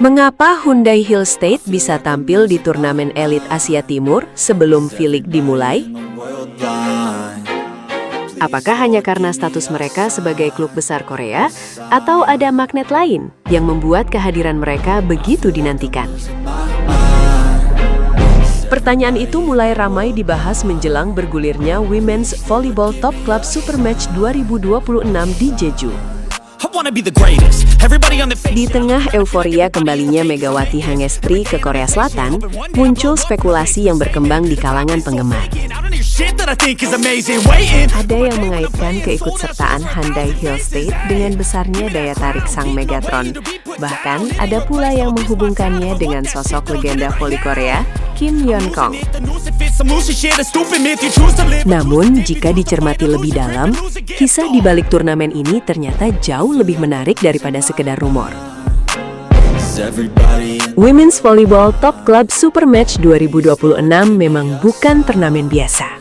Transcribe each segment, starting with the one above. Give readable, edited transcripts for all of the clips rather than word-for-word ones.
Mengapa Hyundai Hill State bisa tampil di turnamen elit Asia Timur sebelum V-League dimulai? Apakah hanya karena status mereka sebagai klub besar Korea, atau ada magnet lain yang membuat kehadiran mereka begitu dinantikan? Pertanyaan itu mulai ramai dibahas menjelang bergulirnya Women's Volleyball Top Club Super Match 2026 di Jeju. Di tengah euforia kembalinya Megawati Hangestri ke Korea Selatan, muncul spekulasi yang berkembang di kalangan penggemar. Ada yang mengaitkan keikutsertaan Hyundai Hill State dengan besarnya daya tarik sang Megatron. Bahkan, ada pula yang menghubungkannya dengan sosok legenda voli Korea, Kim Yeon-kong. Namun, jika dicermati lebih dalam, kisah di balik turnamen ini ternyata jauh lebih menarik daripada sekedar rumor. Women's Volleyball Top Club Super Match 2026 memang bukan turnamen biasa.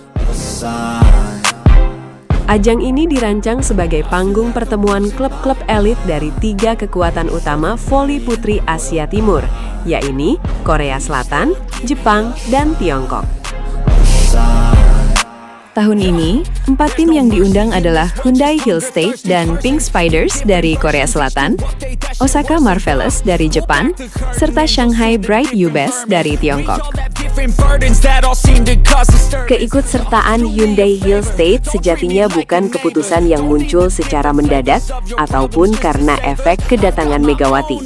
Ajang ini dirancang sebagai panggung pertemuan klub-klub elit dari 3 kekuatan utama voli putri Asia Timur, yaitu Korea Selatan, Jepang, dan Tiongkok. Tahun ini, 4 tim yang diundang adalah Hyundai Hill State dan Pink Spiders dari Korea Selatan, Osaka Marvelous dari Jepang, serta Shanghai Bright Ubes dari Tiongkok. Keikutsertaan Hyundai Hill State sejatinya bukan keputusan yang muncul secara mendadak ataupun karena efek kedatangan Megawati.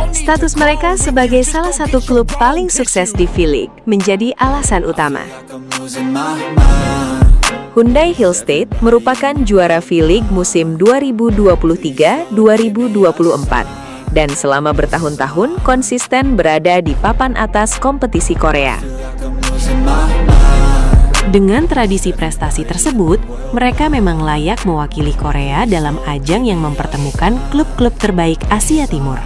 Status mereka sebagai salah satu klub paling sukses di V-League menjadi alasan utama. Hyundai Hill State merupakan juara V-League musim 2023-2024 dan selama bertahun-tahun konsisten berada di papan atas kompetisi Korea. Dengan tradisi prestasi tersebut, mereka memang layak mewakili Korea dalam ajang yang mempertemukan klub-klub terbaik Asia Timur.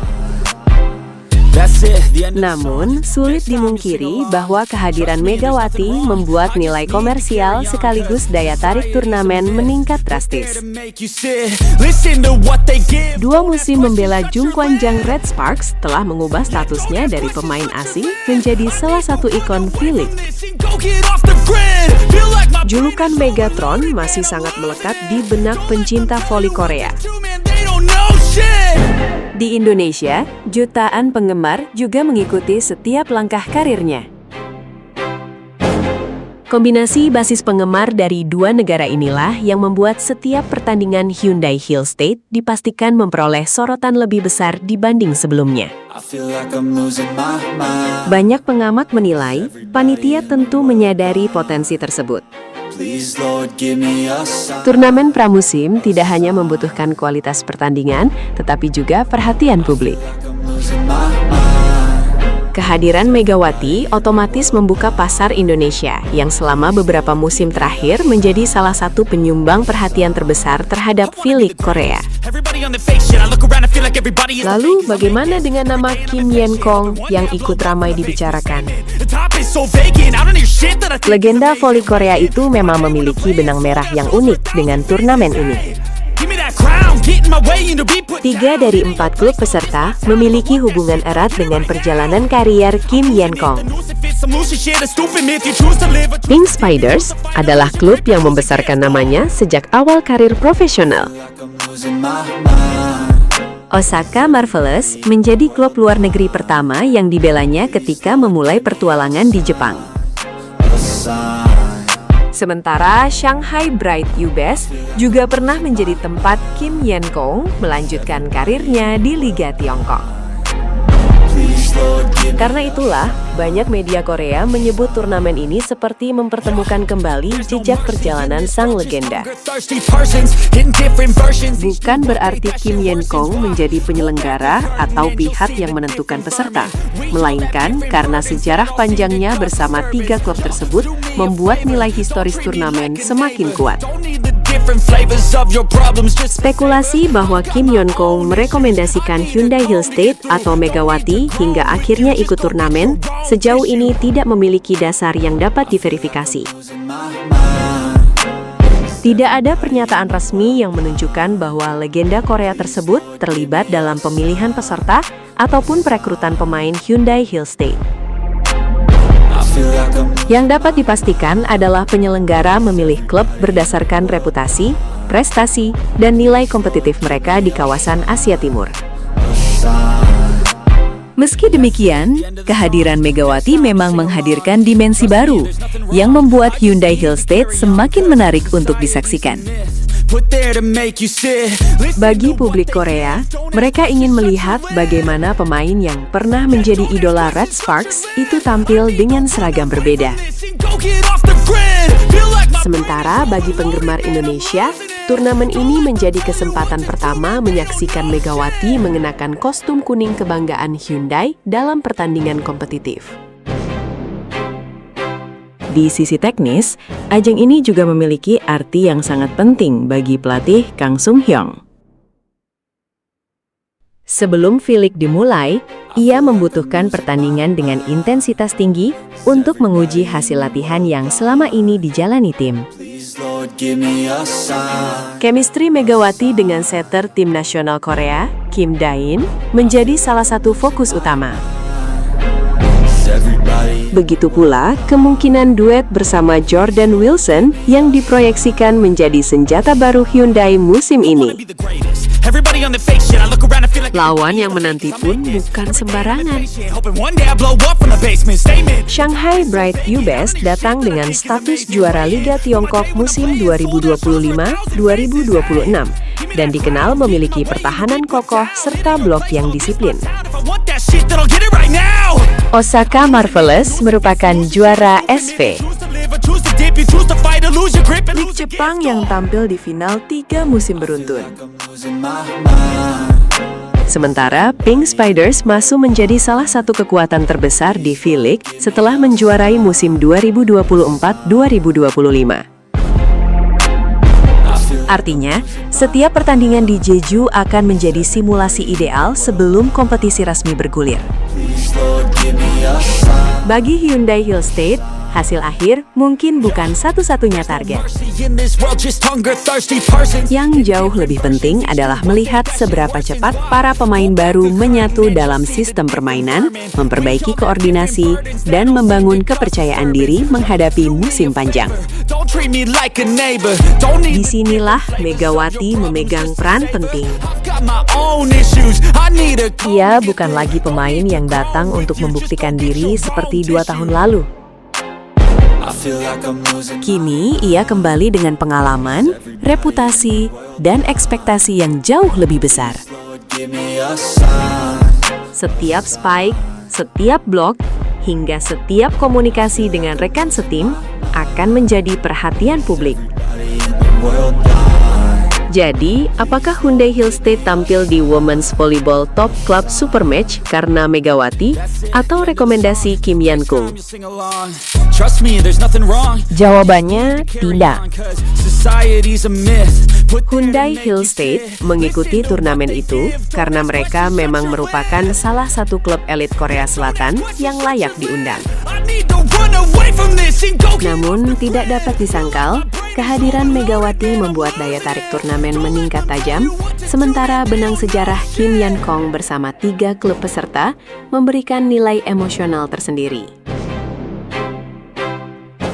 Namun, sulit dimungkiri bahwa kehadiran Megawati membuat nilai komersial sekaligus daya tarik turnamen meningkat drastis. 2 musim membela Jungkwanjang Red Sparks telah mengubah statusnya dari pemain asing menjadi salah satu ikon V-League. Julukan Megatron masih sangat melekat di benak pencinta voli Korea. Di Indonesia, jutaan penggemar juga mengikuti setiap langkah karirnya. Kombinasi basis penggemar dari 2 negara inilah yang membuat setiap pertandingan Hyundai Hill State dipastikan memperoleh sorotan lebih besar dibanding sebelumnya. Banyak pengamat menilai, panitia tentu menyadari potensi tersebut. Turnamen pramusim tidak hanya membutuhkan kualitas pertandingan, tetapi juga perhatian publik. Kehadiran Megawati otomatis membuka pasar Indonesia yang selama beberapa musim terakhir menjadi salah satu penyumbang perhatian terbesar terhadap V-League Korea. Lalu bagaimana dengan nama Kim Yeon-kong yang ikut ramai dibicarakan? Legenda voli Korea itu memang memiliki benang merah yang unik dengan turnamen ini. 3 dari 4 klub peserta memiliki hubungan erat dengan perjalanan karier Kim Yeon-kong. Pink Spiders adalah klub yang membesarkan namanya sejak awal karir profesional. Osaka Marvelous menjadi klub luar negeri pertama yang dibelanya ketika memulai pertualangan di Jepang. Sementara Shanghai Bright Ubes juga pernah menjadi tempat Kim Yeon-kong melanjutkan karirnya di Liga Tiongkok. Karena itulah, banyak media Korea menyebut turnamen ini seperti mempertemukan kembali jejak perjalanan sang legenda. Bukan berarti Kim Yeon-kong menjadi penyelenggara atau pihak yang menentukan peserta, melainkan karena sejarah panjangnya bersama 3 klub tersebut membuat nilai historis turnamen semakin kuat. Spekulasi bahwa Kim Yeon-kong merekomendasikan Hyundai Hill State atau Megawati hingga akhirnya ikut turnamen sejauh ini tidak memiliki dasar yang dapat diverifikasi. Tidak ada pernyataan resmi yang menunjukkan bahwa legenda Korea tersebut terlibat dalam pemilihan peserta ataupun perekrutan pemain Hyundai Hillstate. Yang dapat dipastikan adalah penyelenggara memilih klub berdasarkan reputasi, prestasi, dan nilai kompetitif mereka di kawasan Asia Timur. Meski demikian, kehadiran Megawati memang menghadirkan dimensi baru yang membuat Hyundai Hillstate semakin menarik untuk disaksikan. Bagi publik Korea, mereka ingin melihat bagaimana pemain yang pernah menjadi idola Red Sparks itu tampil dengan seragam berbeda. Sementara bagi penggemar Indonesia, turnamen ini menjadi kesempatan pertama menyaksikan Megawati mengenakan kostum kuning kebanggaan Hyundai dalam pertandingan kompetitif. Di sisi teknis, ajang ini juga memiliki arti yang sangat penting bagi pelatih Kang Sung Hyong. Sebelum V-League dimulai, ia membutuhkan pertandingan dengan intensitas tinggi untuk menguji hasil latihan yang selama ini dijalani tim. Chemistry Megawati dengan setter tim nasional Korea, Kim Da-in, menjadi salah satu fokus utama. Begitu pula kemungkinan duet bersama Jordan Wilson yang diproyeksikan menjadi senjata baru Hyundai musim ini. Lawan yang menanti pun bukan sembarangan. Shanghai Bright U-Best datang dengan status juara Liga Tiongkok musim 2025-2026 dan dikenal memiliki pertahanan kokoh serta blok yang disiplin. Osaka Marvelous merupakan juara SV. Lig Jepang yang tampil di final 3 musim beruntun. Sementara Pink Spiders masuk menjadi salah satu kekuatan terbesar di V-League setelah menjuarai musim 2024-2025. Artinya, setiap pertandingan di Jeju akan menjadi simulasi ideal sebelum kompetisi resmi bergulir. Bagi Hyundai Hillstate, hasil akhir mungkin bukan satu-satunya target. Yang jauh lebih penting adalah melihat seberapa cepat para pemain baru menyatu dalam sistem permainan, memperbaiki koordinasi, dan membangun kepercayaan diri menghadapi musim panjang. Disinilah Megawati memegang peran penting. Ia bukan lagi pemain yang datang untuk membuktikan diri seperti 2 tahun lalu. Kini ia kembali dengan pengalaman, reputasi, dan ekspektasi yang jauh lebih besar. Setiap spike, setiap blok, hingga setiap komunikasi dengan rekan setim akan menjadi perhatian publik. Jadi, apakah Hyundai Hillstate tampil di Women's Volleyball Top Club Super Match karena Megawati atau rekomendasi Kim Yan-kung? Jawabannya tidak. Hyundai Hillstate mengikuti turnamen itu karena mereka memang merupakan salah satu klub elit Korea Selatan yang layak diundang. Namun, tidak dapat disangkal, kehadiran Megawati membuat daya tarik turnamen meningkat tajam, sementara benang sejarah Kim Yan-kung bersama 3 klub peserta memberikan nilai emosional tersendiri.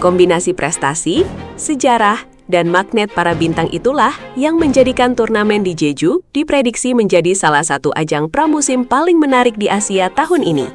Kombinasi prestasi, sejarah, dan magnet para bintang itulah yang menjadikan turnamen di Jeju diprediksi menjadi salah satu ajang pramusim paling menarik di Asia tahun ini.